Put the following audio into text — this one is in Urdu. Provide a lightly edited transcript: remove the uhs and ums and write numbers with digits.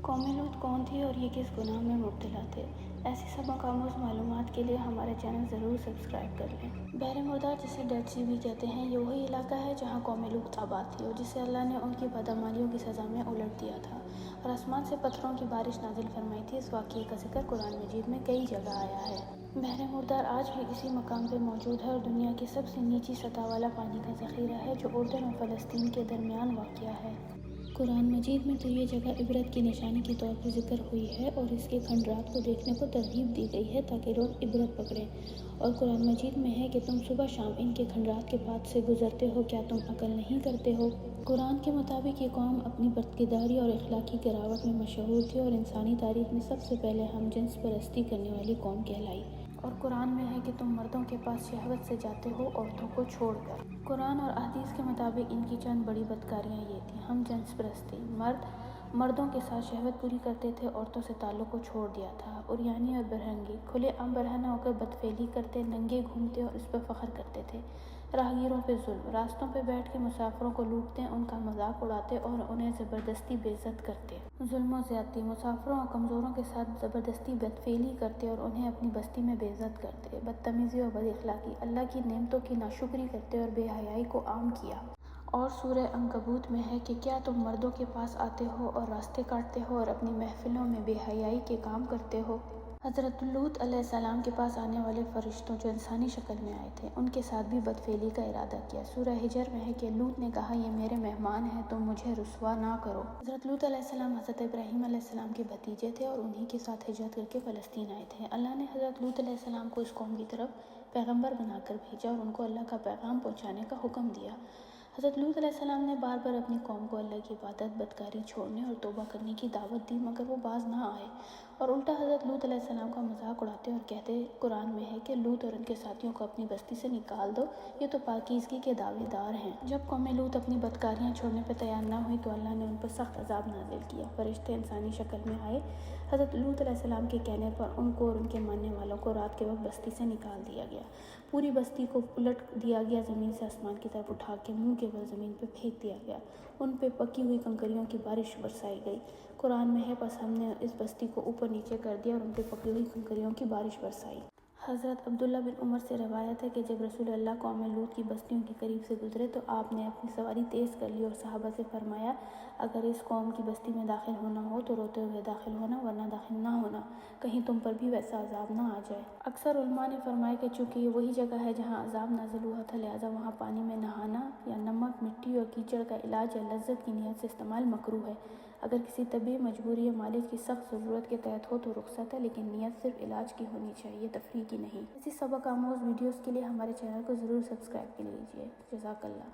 قوم لوط کون تھی اور یہ کس گناہ میں مبتلا تھے؟ ایسی سبق آموز معلومات کے لیے ہمارے چینل ضرور سبسکرائب کر لیں۔ بحر مردار جسے ڈیڈ سی بھی کہتے ہیں، یہ وہی علاقہ ہے جہاں قوم لوط آباد تھی اور جسے اللہ نے ان کی بدعمالیوں کی سزا میں الٹ دیا تھا اور آسمان سے پتھروں کی بارش نازل فرمائی تھی۔ اس واقعے کا ذکر قرآن مجید میں کئی جگہ آیا ہے۔ بحر مردار آج بھی اسی مقام پہ موجود ہے اور دنیا کی سب سے نیچی سطح والا پانی کا ذخیرہ ہے جو اردن اور فلسطین کے درمیان واقع ہے۔ قرآن مجید میں تو یہ جگہ عبرت کی نشانی کے طور پر ذکر ہوئی ہے اور اس کے کھنڈرات کو دیکھنے کو ترغیب دی گئی ہے تاکہ لوگ عبرت پکڑیں، اور قرآن مجید میں ہے کہ تم صبح شام ان کے کھنڈرات کے پاس سے گزرتے ہو، کیا تم عقل نہیں کرتے ہو؟ قرآن کے مطابق یہ قوم اپنی بدکرداری اور اخلاقی گراوٹ میں مشہور تھی اور انسانی تاریخ میں سب سے پہلے ہم جنس پرستی کرنے والی قوم کہلائی۔ اور قرآن میں ہے کہ تم مردوں کے پاس شہوت سے جاتے ہو عورتوں کو چھوڑ کر۔ قرآن اور احادیث کے مطابق ان کی چند بڑی بدکاریاں یہ تھیں: ہم جنس پرستی، مردوں کے ساتھ شہوت پوری کرتے تھے، عورتوں سے تعلق کو چھوڑ دیا تھا، عریانی اور برہنگی، کھلے عام برہنہ ہو کر بدفعلی کرتے، ننگے گھومتے اور اس پر فخر کرتے تھے، راہگیروں پہ ظلم، راستوں پہ بیٹھ کے مسافروں کو لوٹتے، ان کا مذاق اڑاتے اور انہیں زبردستی بے عزت کرتے، ظلم و زیادتی، مسافروں اور کمزوروں کے ساتھ زبردستی بدفعلی کرتے اور انہیں اپنی بستی میں بے عزت کرتے، بدتمیزی اور بد اخلاقی، اللہ کی نعمتوں کی ناشکری کرتے اور بے حیائی کو عام کیا۔ اور سورہ عنکبوت میں ہے کہ کیا تم مردوں کے پاس آتے ہو اور راستے کاٹتے ہو اور اپنی محفلوں میں بے حیائی کے کام کرتے ہو؟ حضرت لوط علیہ السلام کے پاس آنے والے فرشتوں جو انسانی شکل میں آئے تھے، ان کے ساتھ بھی بدفعلی کا ارادہ کیا۔ سورہ ہجر میں ہے کہ لوط نے کہا، یہ میرے مہمان ہیں، تم مجھے رسوا نہ کرو۔ حضرت لوط علیہ السلام حضرت ابراہیم علیہ السلام کے بھتیجے تھے اور انہی کے ساتھ ہجرت کر کے فلسطین آئے تھے۔ اللہ نے حضرت لوط علیہ السلام کو اس قوم کی طرف پیغمبر بنا کر بھیجا اور ان کو اللہ کا پیغام پہنچانے کا حکم دیا۔ حضرت لوط علیہ السلام نے بار بار اپنی قوم کو اللہ کی عبادت، بدکاری چھوڑنے اور توبہ کرنے کی دعوت دی، مگر وہ باز نہ آئے اور الٹا حضرت لوط علیہ السلام کا مذاق اڑاتے اور کہتے، قرآن میں ہے کہ لوط اور ان کے ساتھیوں کو اپنی بستی سے نکال دو، یہ تو پاکیزگی کے دعوے دار ہیں۔ جب قوم لوط اپنی بدکاریاں چھوڑنے پر تیار نہ ہوئی تو اللہ نے ان پر سخت عذاب نازل کیا۔ فرشتے انسانی شکل میں آئے، حضرت لوط علیہ السلام کے کہنے پر ان کو اور ان کے ماننے والوں کو رات کے وقت بستی سے نکال دیا گیا۔ پوری بستی کو الٹ دیا گیا، زمین سے آسمان کی طرف اٹھا کے منہ کے بل زمین پہ پھینک دیا گیا، ان پہ پکی ہوئی کنکریوں کی بارش برسائی گئی۔ قرآن میں ہے، پس ہم نے اس بستی کو اوپر نیچے کر دیا اور ان پہ پکی ہوئی کنکریوں کی بارش برسائی۔ حضرت عبداللہ بن عمر سے روایت ہے کہ جب رسول اللہ قوم لوط کی بستیوں کے قریب سے گزرے تو آپ نے اپنی سواری تیز کر لی اور صحابہ سے فرمایا، اگر اس قوم کی بستی میں داخل ہونا ہو تو روتے ہوئے داخل ہونا، ورنہ داخل نہ ہونا، کہیں تم پر بھی ویسا عذاب نہ آ جائے۔ اکثر علماء نے فرمایا کہ چونکہ یہ وہی جگہ ہے جہاں عذاب نازل ہوا تھا، لہٰذا وہاں پانی میں نہانا یا نمک، مٹی اور کیچڑ کا علاج یا لذت کی نیت سے استعمال مکروہ ہے۔ اگر کسی طبی مجبوری یا مالج کی سخت ضرورت کے تحت ہو تو رخصت ہے، لیکن نیت صرف علاج کی ہونی چاہیے، تفریح کی نہیں۔ ایسی سبق آموز ویڈیوز کے لیے ہمارے چینل کو ضرور سبسکرائب کر لیجیے۔ جزاک اللہ۔